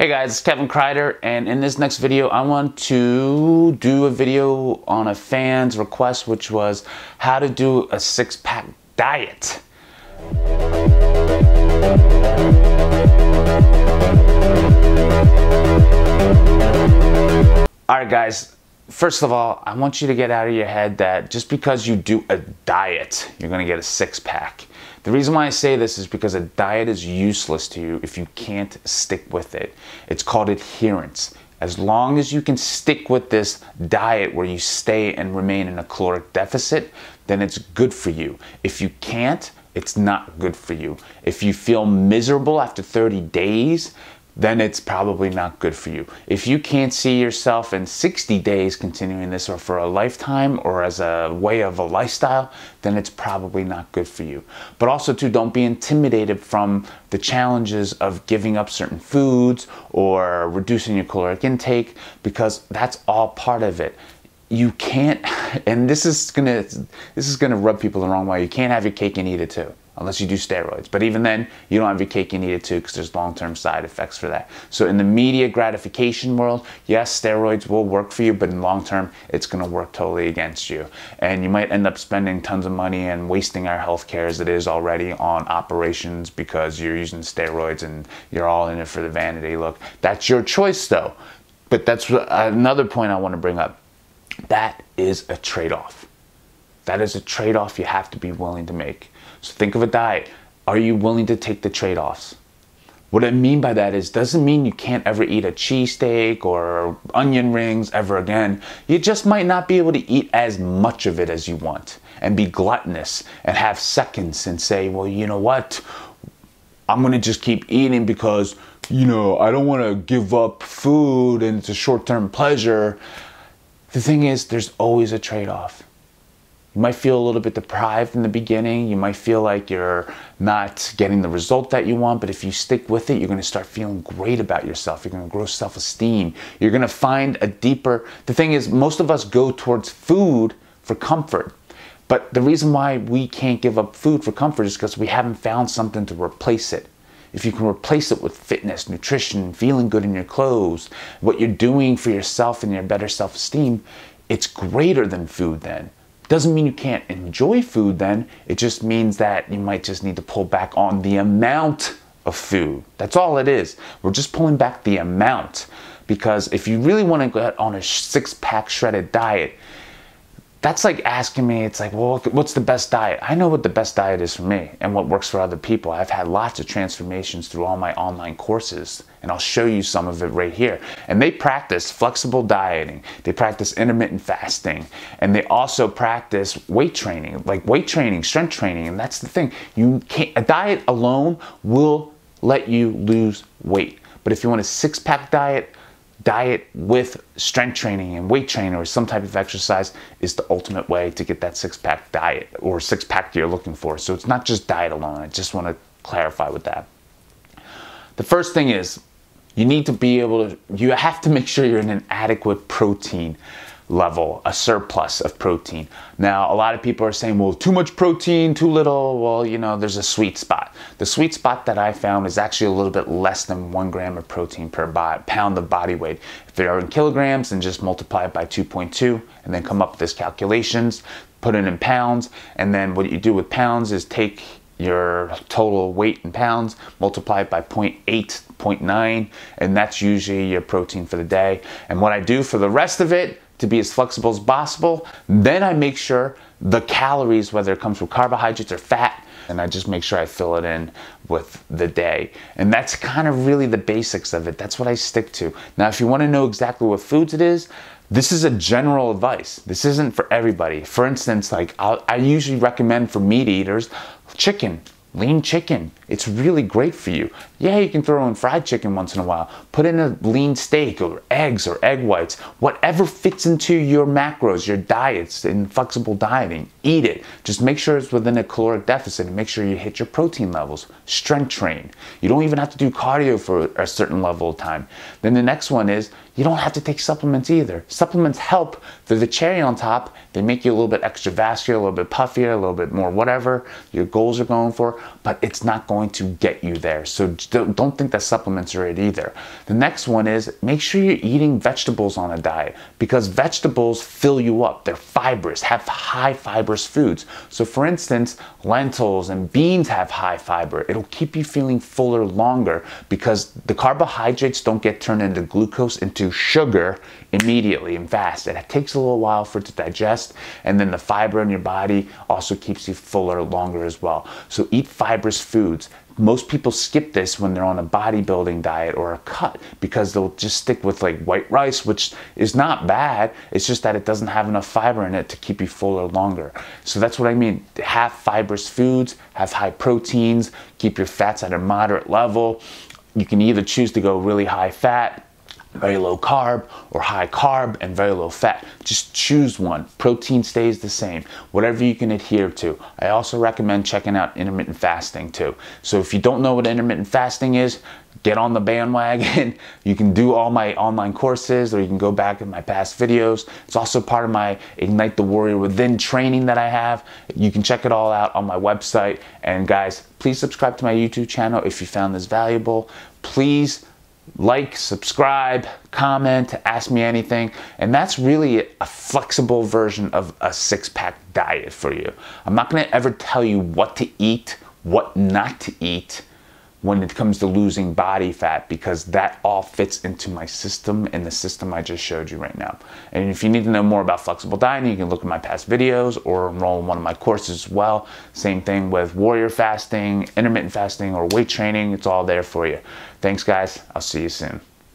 Hey guys, it's Kevin Kreider, and in this next video I want to do a video on a fan's request, which was how to do a six-pack diet. Alright guys, first of all, I want you to get out of your head that just because you do a diet, you're going to get a six-pack. The reason why I say this is because a diet is useless to you if you can't stick with it. It's called adherence. As long as you can stick with this diet where you stay and remain in a caloric deficit, then it's good for you. If you can't, it's not good for you. If you feel miserable after 30 days, then it's probably not good for you. If you can't see yourself in 60 days continuing this, or for a lifetime, or as a way of a lifestyle, then it's probably not good for you. But also too, don't be intimidated from the challenges of giving up certain foods or reducing your caloric intake, because that's all part of it. You can't, and this is gonna rub people the wrong way, you can't have your cake and eat it too. Unless you do steroids. But even then, you don't have your cake and eat it too, because there's long-term side effects for that. So in the immediate gratification world, yes, steroids will work for you, but in long term, it's going to work totally against you. And you might end up spending tons of money and wasting our healthcare as it is already on operations because you're using steroids and you're all in it for the vanity look. That's your choice though. But that's another point I want to bring up. That is a trade-off. That is a trade-off you have to be willing to make. So think of a diet. Are you willing to take the trade-offs? What I mean by that is, doesn't mean you can't ever eat a cheesesteak or onion rings ever again. You just might not be able to eat as much of it as you want and be gluttonous and have seconds and say, well, you know what? I'm going to just keep eating because, you know, I don't want to give up food and it's a short-term pleasure. The thing is, there's always a trade-off. You might feel a little bit deprived in the beginning. You might feel like you're not getting the result that you want, but if you stick with it, you're going to start feeling great about yourself. You're going to grow self-esteem. You're going to find a deeper... The thing is, most of us go towards food for comfort. But the reason why we can't give up food for comfort is because we haven't found something to replace it. If you can replace it with fitness, nutrition, feeling good in your clothes, what you're doing for yourself and your better self-esteem, it's greater than food then. Doesn't mean you can't enjoy food then. It just means that you might just need to pull back on the amount of food. That's all it is. We're just pulling back the amount. Because if you really want to go on a six-pack shredded diet, that's like asking me, it's like, well, what's the best diet? I know what the best diet is for me and what works for other people. I've had lots of transformations through all my online courses, and I'll show you some of it right here. And they practice flexible dieting. They practice intermittent fasting. And they also practice weight training, like weight training, strength training. And that's the thing. You can't, a diet alone will let you lose weight. But if you want a six-pack diet with strength training and weight training or some type of exercise is the ultimate way to get that six-pack diet or six-pack you're looking for. So it's not just diet alone. I just want to clarify with that. The first thing is you need to be able to, you have to make sure you're in an adequate protein level, a surplus of protein. Now, a lot of people are saying, well, too much protein, too little. Well, you know, there's a sweet spot. The sweet spot that I found is actually a little bit less than 1 gram of protein per pound of body weight. If they are in kilograms, then just multiply it by 2.2 and then come up with this calculations, put it in pounds, and then what you do with pounds is take your total weight in pounds, multiply it by 0.8, 0.9, and that's usually your protein for the day. And what I do for the rest of it, to be as flexible as possible, then I make sure the calories, whether it comes from carbohydrates or fat, and I just make sure I fill it in with the day. And that's kind of really the basics of it. That's what I stick to. Now, if you want to know exactly what foods it is, this is a general advice. This isn't for everybody. For instance, like I usually recommend for meat eaters, chicken. Lean chicken, it's really great for you. Yeah, you can throw in fried chicken once in a while. Put in a lean steak or eggs or egg whites. Whatever fits into your macros, your diets, in flexible dieting, eat it. Just make sure it's within a caloric deficit and make sure you hit your protein levels. Strength train. You don't even have to do cardio for a certain level of time. Then the next one is you don't have to take supplements either. Supplements help. They're the cherry on top. They make you a little bit extra vascular, a little bit puffier, a little bit more whatever your goals are going for, but it's not going to get you there. So don't think that supplements are it either. The next one is make sure you're eating vegetables on a diet, because vegetables fill you up. They're fibrous, have high fibrous foods. So for instance, lentils and beans have high fiber. It'll keep you feeling fuller longer because the carbohydrates don't get turned into glucose, into sugar immediately and fast. It takes a little while for it to digest, and then the fiber in your body also keeps you fuller longer as well. So eat fibrous foods. Most people skip this when they're on a bodybuilding diet or a cut because they'll just stick with like white rice, which is not bad. It's just that it doesn't have enough fiber in it to keep you fuller longer. So that's what I mean. Have fibrous foods, have high proteins, keep your fats at a moderate level. You can either choose to go really high fat, very low carb, or high carb and very low fat. Just choose one. Protein stays the same, whatever you can adhere to. I also recommend checking out intermittent fasting too. So if you don't know what intermittent fasting is, get on the bandwagon. You can do all my online courses, or you can go back in my past videos. It's also part of my Ignite the Warrior Within training that I have. You can check it all out on my website. And guys, please subscribe to my YouTube channel if you found this valuable. Please like, subscribe, comment, ask me anything. And that's really a flexible version of a six-pack diet for you. I'm not going to ever tell you what to eat, what not to eat when it comes to losing body fat, because that all fits into my system and the system I just showed you right now. And if you need to know more about flexible dieting, you can look at my past videos or enroll in one of my courses as well. Same thing with warrior fasting, intermittent fasting, or weight training. It's all there for you. Thanks guys. I'll see you soon.